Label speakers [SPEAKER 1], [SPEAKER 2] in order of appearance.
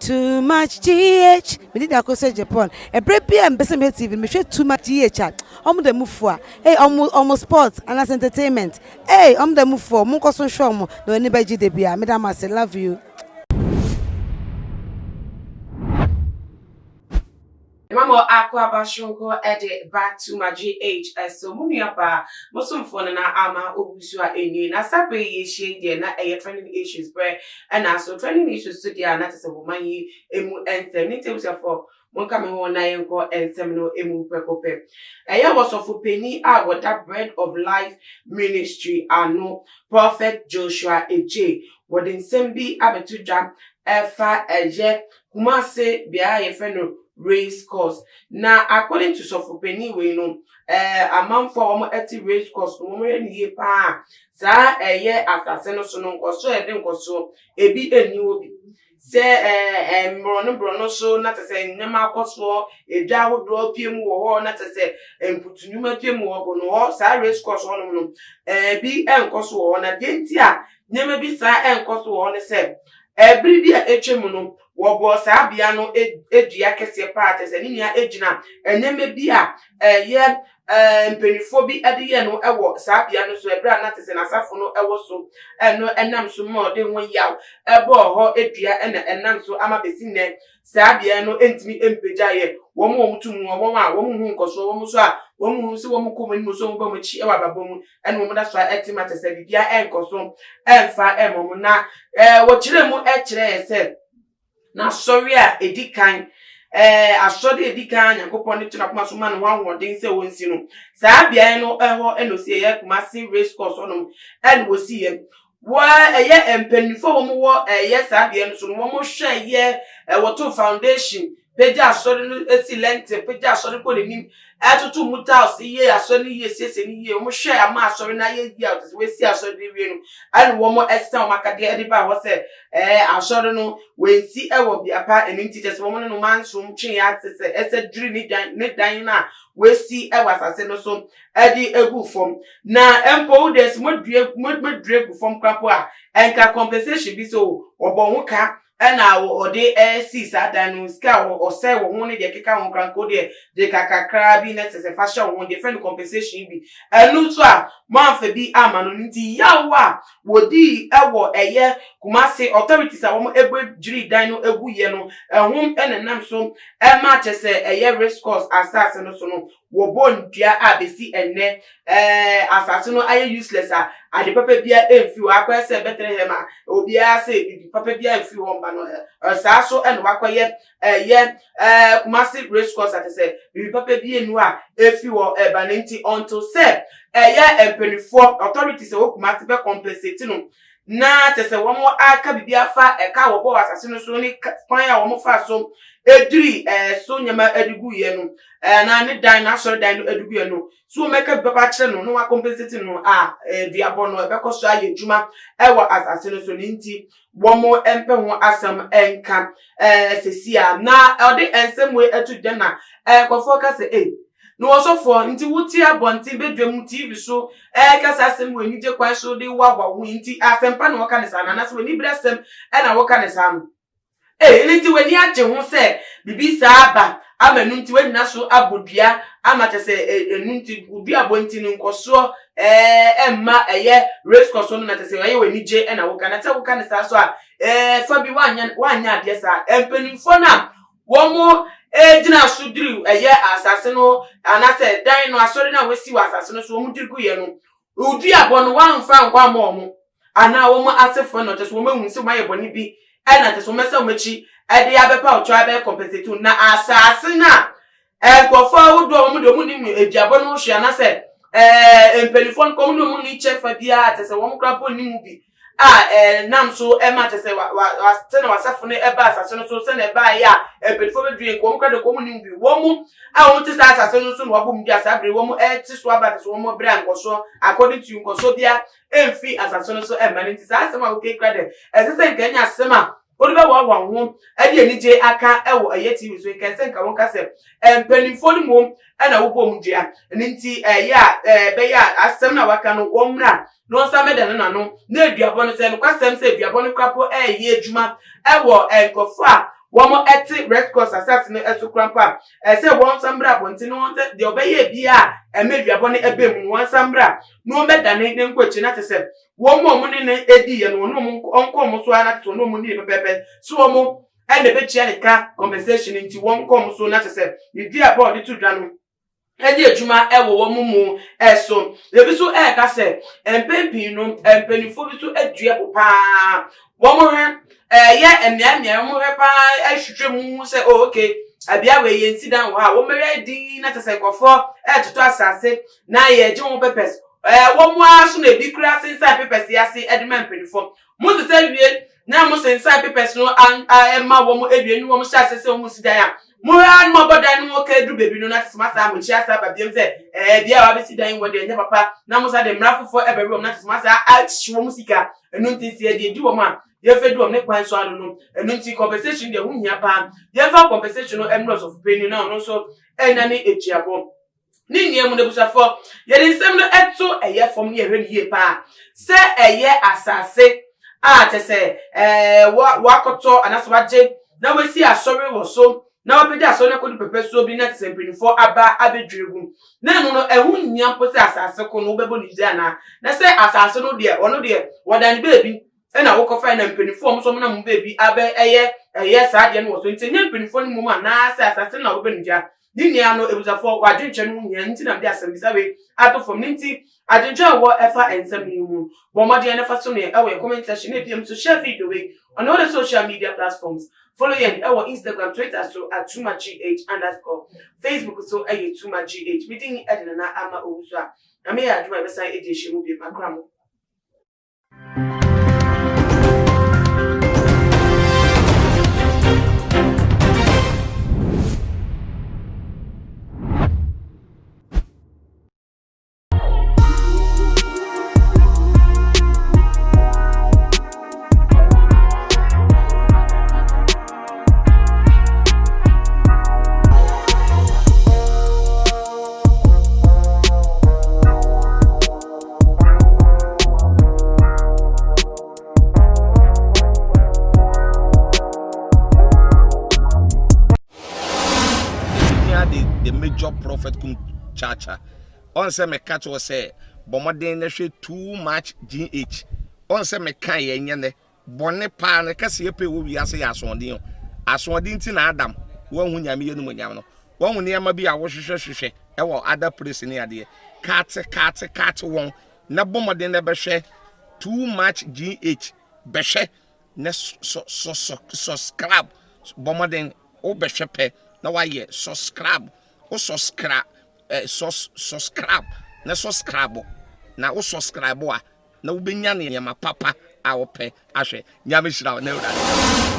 [SPEAKER 1] Too much GH. We did that say Japan. A break and best TV. Me share too much GH. The move for. Hey, almost sports and as entertainment. Hey, the move for. Munko son show mo. No anybody debia. Madam, I say love you.
[SPEAKER 2] Mama aqua bashonko edit back to my GH so mumi apa mosum phone na ama obusua eni na sabe ye shade na trending issues bre and also trending issues to dia na tese woman yi emu ensem ni table for monka me ho na yenko ensem no emu prekope was of penny with that bread of life ministry ano prophet Joshua Agyei wodin sembi abetu jam efa Agyei Kumasi bia ye feno race course. Now, according to Sofopeni, we know a month for race course, no more any pa. Sa a year after Senoson so I think so a bit a new say Brono so not to say Nema Coswo, a jaw draw PM or not to say and put Numa PM or no sa race course on be and Coswo on a dentia, never be sa and Coswo on a set. Every day HMO. Wobo sa bia no edua kese parties eni nia ejina eneme bia ye mpenifo bi ade ye no ewo sa bia no so ebra na tese na safo no ewo so eno enam so mo de won yaw ebo ho edua ena enam so ama besi ne sa bia no entimi empeja ye wo mo mutum wo a wo mu nkoso wo mu so a wo mu si wo mu komani mu so wo ba mu chi ewa babom ena wo mu da so etima tese bia enkoso emfa emom na wo kire mu kire se na sorry edikan asode edikan yakopon ni tuna kuma so man wan wodin se wonsi no saa bia no eho enosi ye Kumasi race course onom en wosi ye wa empenifo wo mo ye saa bia no so no mo hwe ye woto foundation peja asode no esi lente peja asode ko lenim atutu mutaus ye asode ye sese ni ye mo hwe ama asode na ye dia we si asode wie no an wo mo esa o makade edi ba ho se asode no we si ewo bia pa eni teachers wo mo no mansum twe ya tese ese dri ni dan na we si ewo asase no so edi egu fom na empo des modue gu fom krapo a enka compensation bi so obo ho ka ena ode si sa dan no ska o se wo ho ne de keka ho kranko de kakakra bi na tese fashion wo de friend compensation bi enu so a manfa bi ama no nti yawa wodi ewo Kumasi authorities a wo egbe jiri dan no egu ye no ehum enenam so ma chese race course asase no so no wo bondua abesi enne asase no aye useless a ade papa bia emfi wo akwese Bethlehem a obi a say papa bia emfi wo mba no saa so ene wakoye Kumasi race course at say papa bia enu a efi wo banenti until say empenifo authorities wo Kumasi be compensate no na tese wo mo aka bibia fa eka wo bo asase no so ni kwan a wo mo fa so ediri so nyama edigu ye no na ne dan na so dan no edigu ye no so meka baba kire no wa compensate no diabo no be ko so aye djuma wo asase no so nti wo mo empe ho asam enka sesia na ode ensem we etu dem na ko focus no also for nti wuti abonti bedwam TV so kasa asem we nije kwan so de wa nti asempa no ka ne sana na so we ni bresem na wo ka ne sana nti we ni agye ho se bibi saa ba amanu nti we na so abodua amate se nti ubi abonti ni nkoso emma race course no na te se we ni je na wo ka na te wo ka ne saa so a fa bi wanya ade saa empanimfo na wo mo ejina sudiri asase no anase dan no asori na wesi asase no so mu dirgu ye no udi abon no wanfa nkwa mo ana wo mu asefo no te so mo ehunse maye boni bi na te so mesa machi ede abepa o try be compensate na asase na ekofo wudo mo de mu ni ejiabon no hwe anase empelifon ko mu ni chefa bia te se wo mu krapo ni mu bi nam so ema te se wa tena wasafo ne eba asase no so se na eba ya ebelfo bedwen ko mkra de ko mu nimbi wo mu a wo te sa asase no so no wabom dia sa bre wo mu ti so aba te so wo mu bre ankoso according to nkoso bia emfi asase no so ema ne ti sa asema wo ke kra de se nkanya asema odi be wa ho ade anije aka ewo TV so nkense nka won ka se empanifo ni mom na wo bom dia nti be ya asem na waka no wo mra no sa meda no na no na aduabo no se no kwasem se aduabo no krapo adwuma ewo enkofo a Womo eti Red Cross assassin esu krampa say won sambra bonti no won de obeye bia emeduabo ne ebem won sambra no medane ne nkwachi na tese womo mo ne edi ye no no onko mo so ana to no mo ni pepepe so womo e de be chia ne ka compensation nti won kom so na tese ye di about to dwa no edi adwuma ewo womo mu eso ebi so e ka se empempi no empenifo bi so adua popa womo he ye emiamia mo he pa ahwehwe mu se oh okay abia we ye nsidan wa wo mere din na tese kofo toto asase na ye je wo pepes wo mu aso na bi kura sensa pepes yase edman penifo mo se wie na mo sensa pepes no ma wo mu edue ni wo mu sha se wo mu sidan a mo ran mo bodan mo ka du bebi no na tese masa mo chia sa ba biem se bia wa be sidan wo de nya papa na mo sa de mrafofo ebe rom na tese masa a hwo mu sika enu ntisi e de di wo ma ye fe do me kwan so anu no enu nti compensation de hu hia pa ye fa compensation no emros of pain na no so ena ni ejiabo ni niam ne busafo ye de nsem no eto eye fom ye hwe ni ye pa se eye asase a tese wakoto anaso waje na wesi asori wo so na wapeja asori na kodu pepe so bi na tese mpinifo aba abedwiregu na no no ehu nyam po se asase ko no bebo ni ana na se asase no de ono de wadani bebi ena wo kofa na mpenifo mo so na mo bebi abe eye saa de no wo so nti nya mpenifo ni mo ma na se asase na wo benja dinia no ebuzafo wadwenche no nya nti na bi asambisa we atofom nti adwenche wo efa ensem ni mu bo mo de na fa so ne e we comment section e pm so share video we on all the social media platforms follow yen e Instagram Twitter so @ℂursed_, Facebook so ℂursed meeting edna na ama owusu a na me ya adwuma be sai eje shemu bi makramo.
[SPEAKER 3] The major prophet kum chacha on se me catch was say bomoden na hwe too much gh on se me kan ye nyene bone pa na kase ye pe wo wi ase ya asonde nti na adam wo hu nyame ye no nyam no wo hu ne ma bi a wo hwehwehwehwe e wo other place ne ade kat won na bomoden na be hwe too much gh be hwe na subscribe bomoden o be hwe pe na wa ye subscribe o subscribe subscribe na subscribe na o subscribe a na wo benya ne yama papa a wo pe ahwe nyame hira na ura